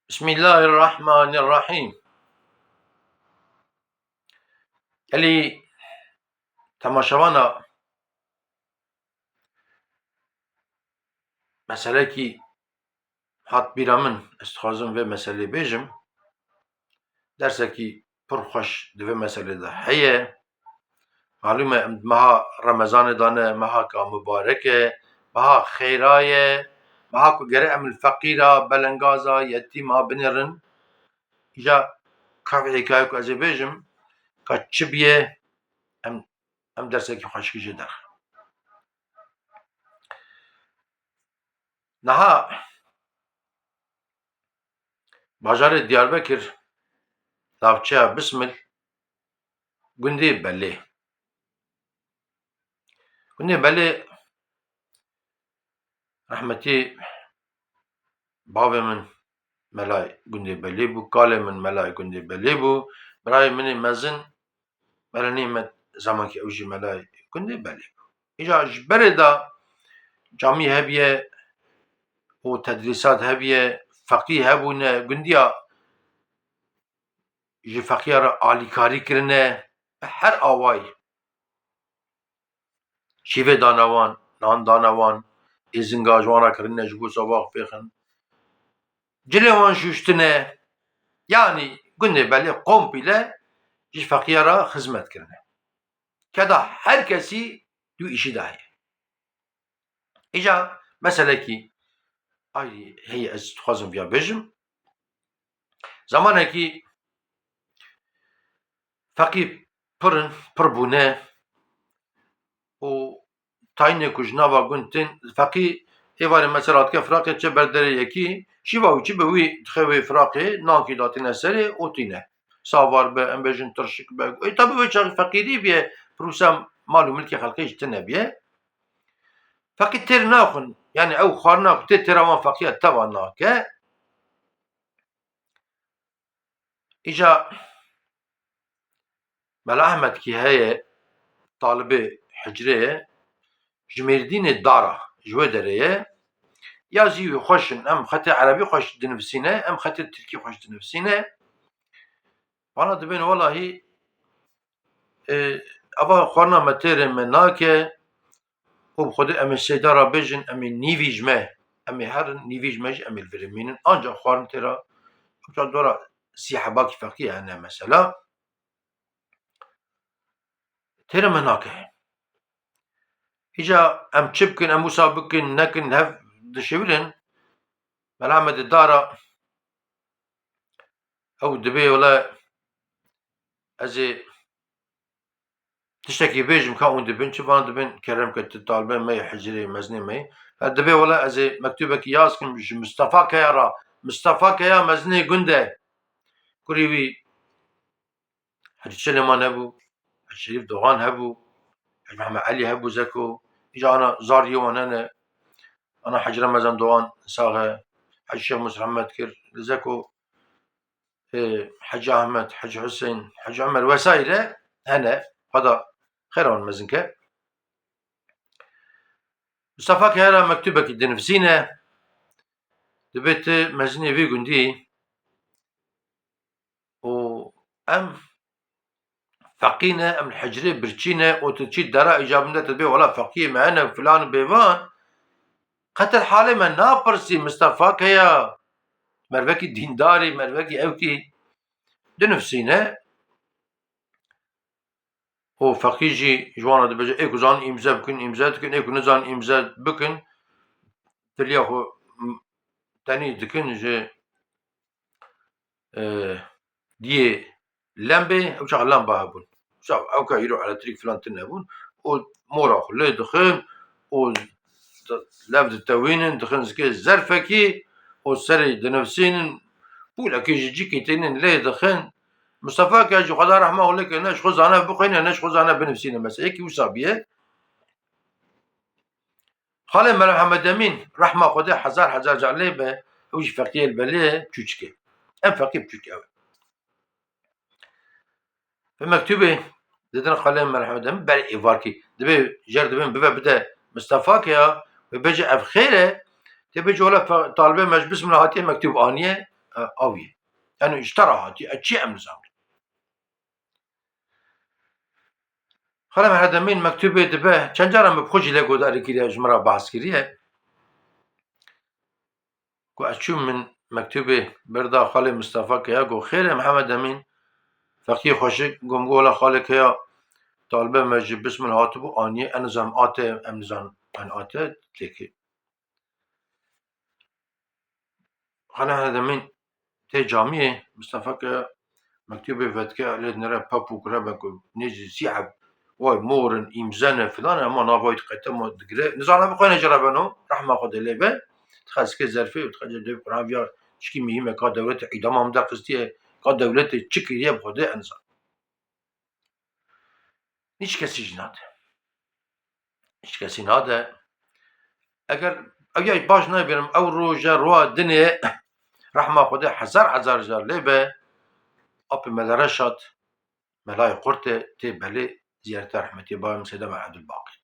بسم الله الرحمن الرحيم. اللي تماشاوانا مسألة كي هات بيرا من استخازم في مسألة بيجم درسة كي پرخوش دوه مسألة ده هي معلومة مها رمضان دانه مها كا مباركة مها خيراية مها كو گره ام الفقيرة بلنگازا يتيما بنرن جا كافي حكاية كو ازي بيجم كا چبيه ام درسة كي خوشكي جدر نها باجار دياربكر ناوچه بسمل گندی بله رحمتي باوی من ملای گندی بله بو کاله من ملای گندی بله بو برای منی مزن برای من زمان که اوجی ملای گندی بله بو ایجا جبره دا جامعه هبیه و تدریسات هبیه فقیه هبونه گندیا جی فقیه را آلیکاری کرنه هر آوای شیوه دانوان نان دانوان ازنگاجوانا کرنه جبو سواق بخن جلوان شوشتنه yani günde belli komple iş fakira hizmet kirine. Kada herkesi du işi dahi. İca mesela ki ay hey ez tuhazım ya bejim zamana ki fakir pır bune o tayne kujnava guntin fakir evare mesela ke frakı çe berdere yeki şiva uçi be wi txewe frakı nanki datine seri otine savar be embejin tırşık be tabi ve çar fakiri bir prosam malum mülki halkı işte biye fakir ter naxun yani ev xarna te teravan fakir tavan nake ica Mela Ahmet ki heye talibi hicreye jmerdine dara jwe dereye ya zî xweşin em xetê Erebî xweş dinivîsîne em xetê Tirkî xweş dinivîsîne bana dibên welahî ava xwarina me têrê me nake û bi Xwedê em ê sêdara bêjin em ê nîvî ji me em ê herin nîvî ji me jî em ê li virê bînin anca xwarin têra ew dora sî hebakî feqî hene mesela têrê me nake îca em çi bikin em wisa bikin nekin hev dişevirin Mela Ahmedê dara ew dibe wele ez ê tiştekî bêjim ka hûn dibin çi bana dibin kerem ke tu talibên me yê hicrê mezinê me yê dibe wele ez ê mektûbekî yaz kim ji Mustefa Keya ra Mustefa Keya mezinê gund e kurî wî Hacı Çeleman hebû Hacı Şerîf Doğan hebû Hacı Mehmed Elî hebû zeko îca ana zariyê wan hene ana Hacı Remezan Doğan saxe Hacı Şêx Muhammed kir li zeko Hacı Ahmed Hacı Hüseyin Hacı Ömer vesaire hene hada xêr wan mezin ke Mustefa Keya ra mektûbekî dinivîsîne dibe tu mezinê vê gundî û em feqîne em li hicrê birçîne û tu çî dera îca binde tu dibê wela feqî me hene filan bêvan qetil halê me napirsî Mustefa Keya mervekî dîndarî mervekî ewkî dinivîsîne û feqî jî ji wan re dibêje ê ku zanin îmze bikin îmze dikin ê ku nizanin îmze bikin tiliya xwe tenî dikin ji diyê lembê ew çaxa lemba hebûn ew ka îro elektrîk filan tune hebûn û mora xwe lê dixin û lev ditewînin dixin zikê zerfekî û serê dinivîsînin pûlekî ji cîkê tênin lê dixin Mustefa Keya jî xweda rehma xwe lêke ne ji xwe zane bixwîne ne ji xwe zane binivîsîne mesela yekî wisa bûye xalê me Mihemed Emîn rehma Xwedê hezar car lê be ew jî feqîyê li belê çûçik e em feqî biçûk ew e Fi mektûbê didin xalê me Mihemed Emîn berê êvarkî dibe jer dibin bibe bide Mustefa Keya ve bêje ev xêr e tê bêje wela talibê me ji bismillah hatiye mektûb aniye أوي يعني اشترى هاتي أشي أمزان خلا هذا مين مكتوبة دبه چند جارة مبخوش لقو داري كده جمرة بحث كريه كو أشوف من مكتوبة بردا خالي مصطفى كيا كو خير محمد أمين فقيه خوشك قم قولا خالي كيا طالبه مجيب بسم الهاتبو آنية أنزام آتي أمزان أن آتي تلكي خلا هذا مين تي جامعه مصطفى كيا مكتوبة فتكا لد نرى بابو كرابكو نيجي سيحب واي مورن إمزانة فلان أما نابايد قيتم دقري نزعنا بقينا جربانو رحمة خد اللي به تخلص كي زرفي وتخرج دب قران فيها شكي مهمة كا دولة إدامة هم قصدي كا دولة تشكي بخده أنزل هیچ کسی جناده هیچ کسی ناده اگر باش نبیرم او روژه روا دنیا رحمه خدا هزار جار لبه اپ مدرشات ملای قرطه تی بلی زیارت رحمتی بایم سیده معد الباقی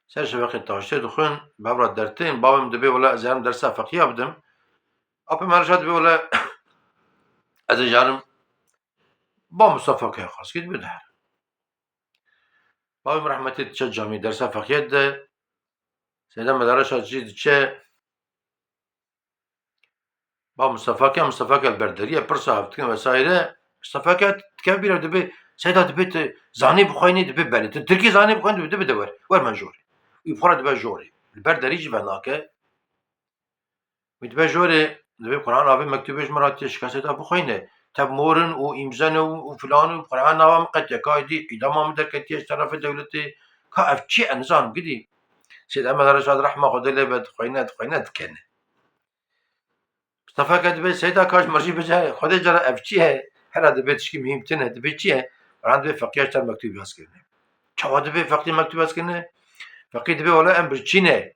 سر شبکه تاشته دخون بابرا درتين باوم دبي ولا زارم درسا فقيه بدم اپ مدرشات بي ولا از جارم با مصطفى كي خاص كده بدهر باوم رحمتي تشجمي درسا فقيه ده سيده مدرشات جيد تشه با مصطفى كي البردريه برصا هفتكن وسايره مصطفى كي تكبير دبي سيده دبي زاني بخويني دبي بالي تركي زاني بخويني دبي دور ور منجوري يفرد دبي جوري البردري جبناك دبي جوري دبي قران ابي مكتوبش مرات شكاسه بخوينه تب مورن وامزان وفلان وقران نوام قد كايدي ادامه مدكتي طرف دولتي كافشي انزان قدي سيده مدرسه رحمه خد اللي بد خوينه كنه مصطفى كاتب سيدا كاش مرجي بجاه خدا جرى افشيه هلا دبيتش كي مهم تنه دبيتشيه عند فقيه تر مكتوب ياسكنه چوا دبي فقيه مكتوب ياسكنه فقيه دبي ولا ام برچينه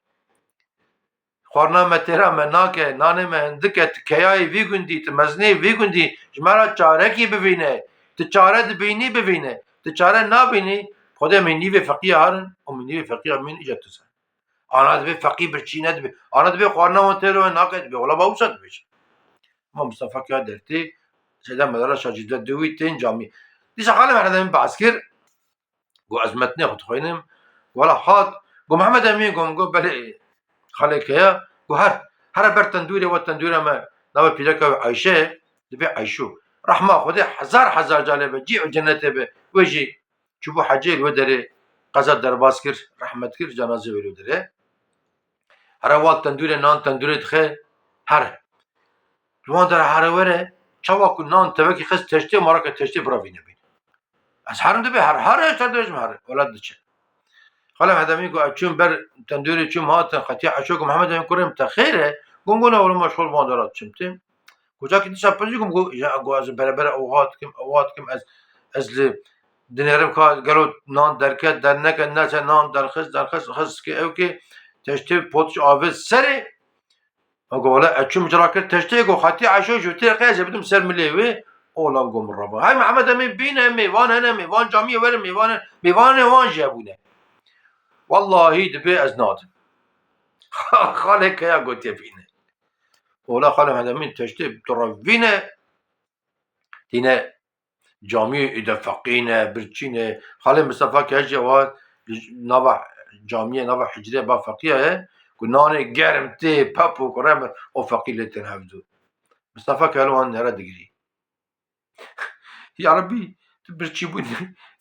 خورنا مترا مناك نانه مهندك كياي في گندي تمزني في گندي جمارا چاره کی ببینه تچاره دبيني ببینه تچاره نا بيني خدا مني في فقيه هارن ومني في فقيه من اجت انا دبي فقيه برچينه دبي انا دبي خورنا مترا ناك دبي ولا باوسط بيش ما مصطفى كيا درتي سيدا مدرسة جدة دوي تين جامي ديش خالم احنا دايما بعسكر قو ازمتني خد خوينم ولا حاط قو محمد امين قو بلي خالي كيا قو هر برتندوري وتندوري ما ناوي بيدك عايشة دبي عايشو رحمة خدي هزار جالبه جيع جنته به وجي شوفوا حجيل ودري قزا در باسكر رحمة كر جنازة ولو دري هر وقت تندوري نان تندوري دخل هر جوان در هر وره چاوا کو نان تبکی خست تشتی مارا که تشتی براوی نبین از هرم دبی هر اشتر دوشم هر ولد دچه خاله مدامی گو چون بر تندوری چون هات خطی عشو گو محمد امین کرم تخیره گونگونه اول مشغول مادرات چمتیم کجا که دیشب پنجی گو از برابر اوقات کم از دنیارم که گلو نان درکت در نکن نه نان درخست که او که تشتی پوتش آویز سری أقول أشوف جراكر تشتيقو خاتي عشوش وترقي بدهم سر مليوي أولا قوم الربا هاي محمد أمين بينا ميوان هنا ميوان جامية وين ميوان وان جابونا والله دبي أزناد خالك يا قلت يا فينا ولا خالي محمد أمين تشتي ترى فينا هنا جامية إذا فقينا برشينا خالي مصطفى كاجي واد نبع جامية نبع حجرية بفقيه كناني جرمتي بابو كرام وفقيلة تنهفدو مصطفى كالوان نرى دقري يا ربي تبرشيبون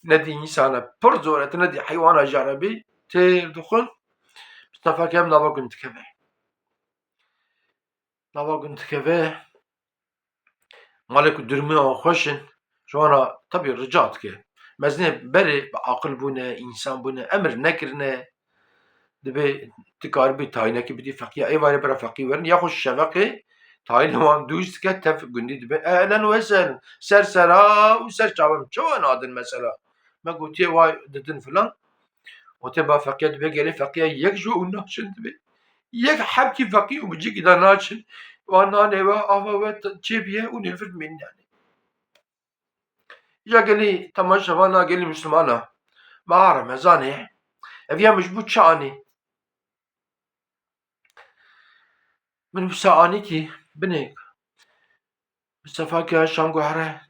ندي إنسانة برزورة ندي حيوانة جربي تدخل مصطفى كام نبا كنت كبه مالك درمي خوشن شو أنا طبي رجعت كه مزني بري عقل بنا إنسان بنا أمر نكرنا دبي تكاربي تاينه كي بدي فقيه اي واري برا فقيه ورن ياخذ الشبكه تاين وان دوش كتف قندي دبي اهلا وسهلا سرسرا وسر شابم شو نادن مثلا ما قلت يا واي ددن فلان وتبا فقيه دبي قال فقيه يكجو وناشن دبي يك حبكي فقيه وبجيك اذا ناشن وانا نوا افا تشيبيه ونفرد من يعني يا قال لي تماشى وانا قال لي مسلمانه ما اعرف مزاني افيا مش بوتشاني من بساعاني كي بنيك Mustefake şan guhere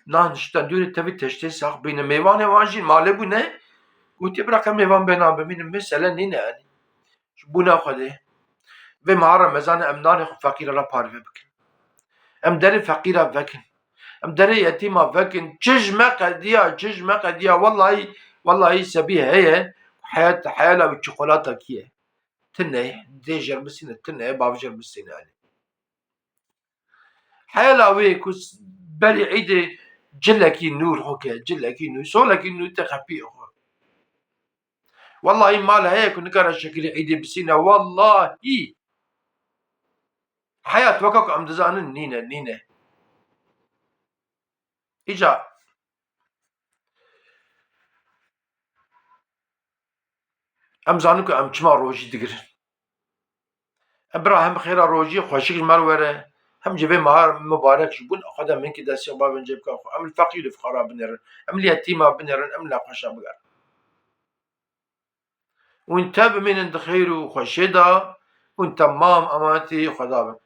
nan işte dûrê tevî teştê sax bîne mêvanê wan jî malê bûne gotiye bira ke mêvan bêne bimînin mesele nîne yanî ji bûna Xwedê vê mehara mezanê em nanê xwe feqîra re parve bikin. Em derê feqîra vekin. Em derê yetîma vekin. Çi ji me qediya wellahî sebî heye heyala wî çikolatekî ye. Tune dê jerbisîne tune bav jerbisîne yanî. Heyala wê ku berî Eîdê cilekî nû hoke cilekî nû solekî nû te xepî xwe. Wellahî mal heye ku nikare şekilê Eîdê bisîne wellahî heyat weka ku em dizanin nîne. Îca em zanin ku em çima rojî digirin. Em bira hem xêra rojî xweşik ji me re were hem ji vê mehar mibarek ji bûn Xweda minkî destê xwe bavên cêb bike xwe. Em li feqîr û fuqara binêrin. Em li yetîma binêrin. Em li nexweşa bigerin. Hûn te bimînin di xêr û xweşê de hûn temam emanetî Xweda bin.